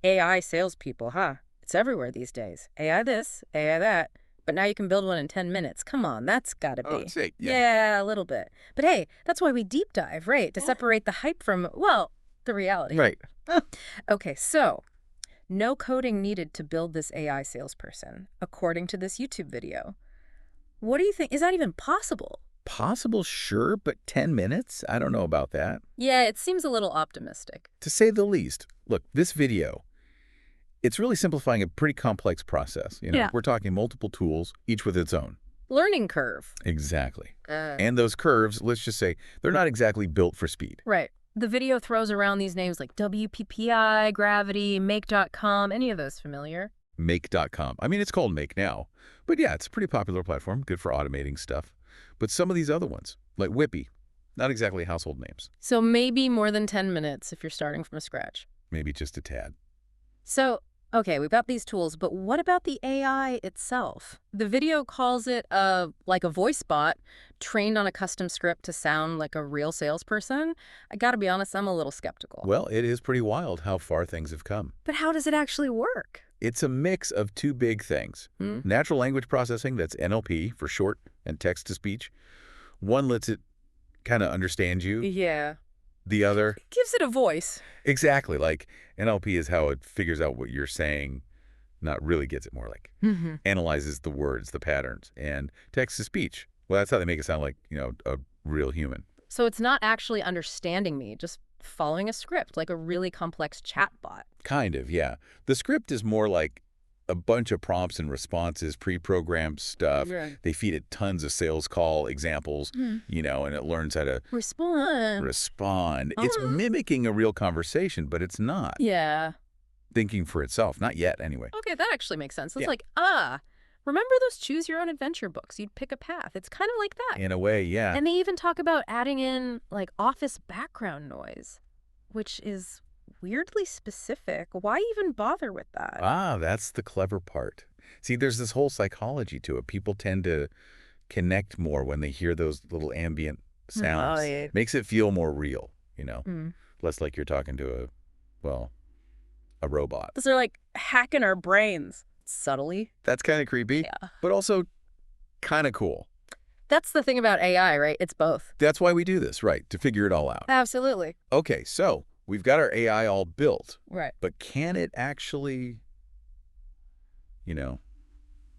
AI salespeople, huh? It's everywhere these days. AI this, AI that. But now you can build one in 10 minutes. Come on, that's gotta Oh, be. say, yeah. Yeah, a little bit. But hey, that's why we deep dive, right? To separate the hype from, well, the reality. Right. Okay, so no coding needed to build this AI salesperson, according to this YouTube video. What do you think? Is that even possible? Possible, sure, but 10 minutes? I don't know about that. Yeah, it seems a little optimistic. To say the least. Look, this video, it's really simplifying a pretty complex process. Yeah. We're talking multiple tools, each with its own. Learning curve. Exactly. And those curves, let's just say, they're not exactly built for speed. Right. The video throws around these names like WPPI, Gravity, Make.com. Any of those familiar? Make.com. I mean, it's called Make now. But yeah, it's a pretty popular platform, good for automating stuff. But some of these other ones, like Whippy, not exactly household names. So maybe more than 10 minutes if you're starting from scratch. Maybe just a tad. So, okay, we've got these tools, but what about the AI itself? The video calls it like a voice bot trained on a custom script to sound like a real salesperson. I gotta be honest, I'm a little skeptical. Well, it is pretty wild how far things have come. But how does it actually work? It's a mix of two big things. Natural language processing, that's NLP for short, and text-to-speech. One lets it kind of understand you. Yeah. The other... It gives it a voice. Exactly. Like, NLP is how it figures out what you're saying, not really gets it more like. Analyzes the words, the patterns. And text-to-speech, well, that's how they make it sound like, a real human. So it's not actually understanding me, just following a script, like a really complex chatbot. Kind of, yeah. The script is more like a bunch of prompts and responses, pre-programmed stuff. Right. They feed it tons of sales call examples, and it learns how to respond. It's mimicking a real conversation, but it's not. Yeah. Thinking for itself. Not yet, anyway. Okay, that actually makes sense. It's Yeah. like, remember those choose your own adventure books? You'd pick a path. It's kind of like that. In a way, yeah. And they even talk about adding in like office background noise, which is weirdly specific. Why even bother with that? That's the clever part. See, there's this whole psychology to it. People tend to connect more when they hear those little ambient sounds. Oh, yeah. Makes it feel more real, Less like you're talking to a robot. They're like hacking our brains subtly. That's kind of creepy, but also kind of cool. That's the thing about AI, right? It's both. That's why we do this, right? To figure it all out. Absolutely. Okay, so we've got our AI all built. Right. But can it actually,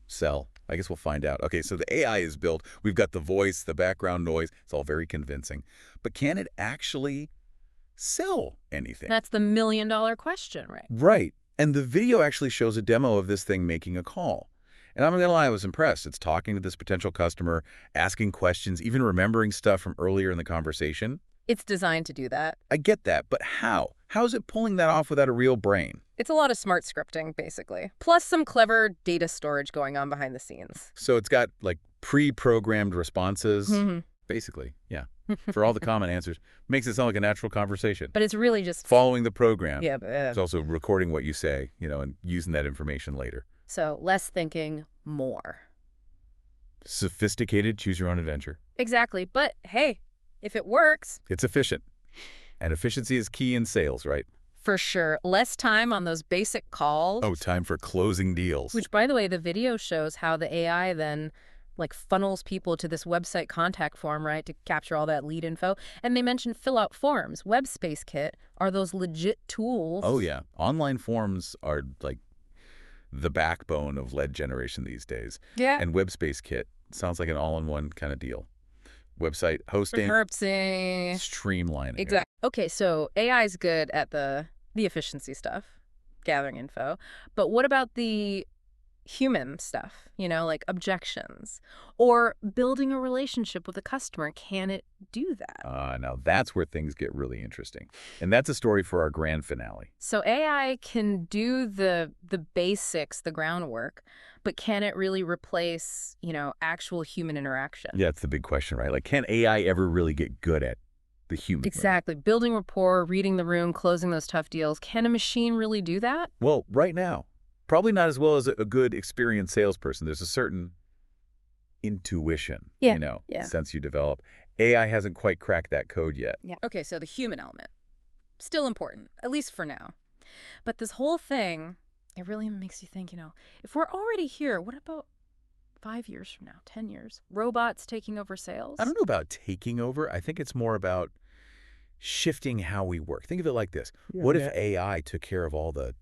sell? I guess we'll find out. Okay, so the AI is built. We've got the voice, the background noise. It's all very convincing. But can it actually sell anything? That's the million-dollar question, right? Right. And the video actually shows a demo of this thing making a call. And I'm not gonna lie, I was impressed. It's talking to this potential customer, asking questions, even remembering stuff from earlier in the conversation. It's designed to do that. I get that, but how? How is it pulling that off without a real brain? It's a lot of smart scripting, basically. Plus some clever data storage going on behind the scenes. So it's got, like, pre-programmed responses, basically, yeah, for all the common answers. Makes it sound like a natural conversation. But it's really just... Following the program. Yeah, but... It's also recording what you say, and using that information later. So less thinking, more. Sophisticated choose-your-own-adventure. Exactly. But, hey, if it works... It's efficient. And efficiency is key in sales, right? For sure. Less time on those basic calls. Oh, time for closing deals. Which, by the way, the video shows how the AI then funnels people to this website contact form, right, to capture all that lead info. And they mentioned fill out forms. Web Space Kit are those legit tools. Oh, yeah. Online forms are the backbone of lead generation these days. Yeah. And Web Space Kit sounds like an all-in-one kind of deal. Website hosting, streamlining. Exactly. Okay, so AI is good at the efficiency stuff, gathering info. But what about the human stuff, like objections or building a relationship with a customer? Can it do that? Now that's where things get really interesting. And that's a story for our grand finale. So AI can do the basics, the groundwork, but can it really replace, actual human interaction? Yeah, that's the big question, right? Like, can AI ever really get good at the human? Exactly. Building rapport, reading the room, closing those tough deals. Can a machine really do that? Well, right now, probably not as well as a good experienced salesperson. There's a certain intuition, sense you develop. AI hasn't quite cracked that code yet. Yeah. Okay, so the human element, still important, at least for now. But this whole thing, it really makes you think, if we're already here, what about 5 years from now, 10 years? Robots taking over sales? I don't know about taking over. I think it's more about shifting how we work. Think of it like this. Yeah. What if AI took care of all the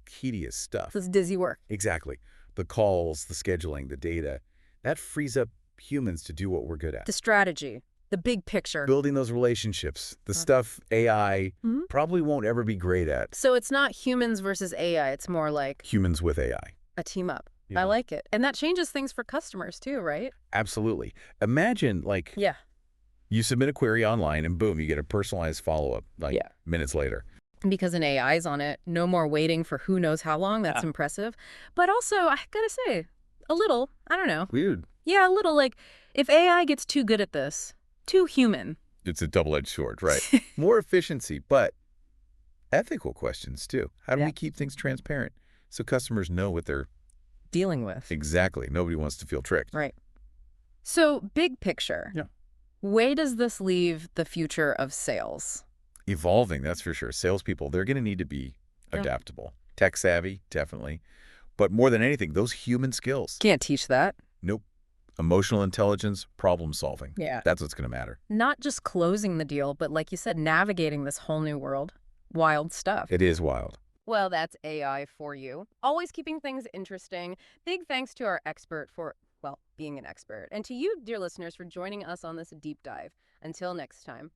tedious stuff? This dizzy work. Exactly. The calls, the scheduling, the data. That frees up humans to do what we're good at. The strategy, the big picture. Building those relationships, the stuff AI probably won't ever be great at. So it's not humans versus AI. It's more like Humans with AI. a team up. Yeah. I like it. And that changes things for customers too, right? Absolutely. Imagine, Yeah. you submit a query online and boom, you get a personalized follow-up minutes later. Because an AI's on it, no more waiting for who knows how long. That's impressive. But also, I gotta say, a little, I don't know. Weird. Yeah, a little, if AI gets too good at this, too human. It's a double-edged sword, right? More efficiency, but ethical questions too. How do we keep things transparent so customers know what they're Dealing with. Exactly. Nobody wants to feel tricked. Right. So, big picture. Yeah. Where does this leave the future of sales? Evolving, that's for sure. Salespeople, they're going to need to be adaptable. Tech savvy, definitely. But more than anything, those human skills. Can't teach that. Nope. Emotional intelligence, problem solving. Yeah. That's what's going to matter. Not just closing the deal, but like you said, navigating this whole new world. Wild stuff. It is wild. Well, that's AI for you. Always keeping things interesting. Big thanks to our expert for, being an expert. And to you, dear listeners, for joining us on this deep dive. Until next time.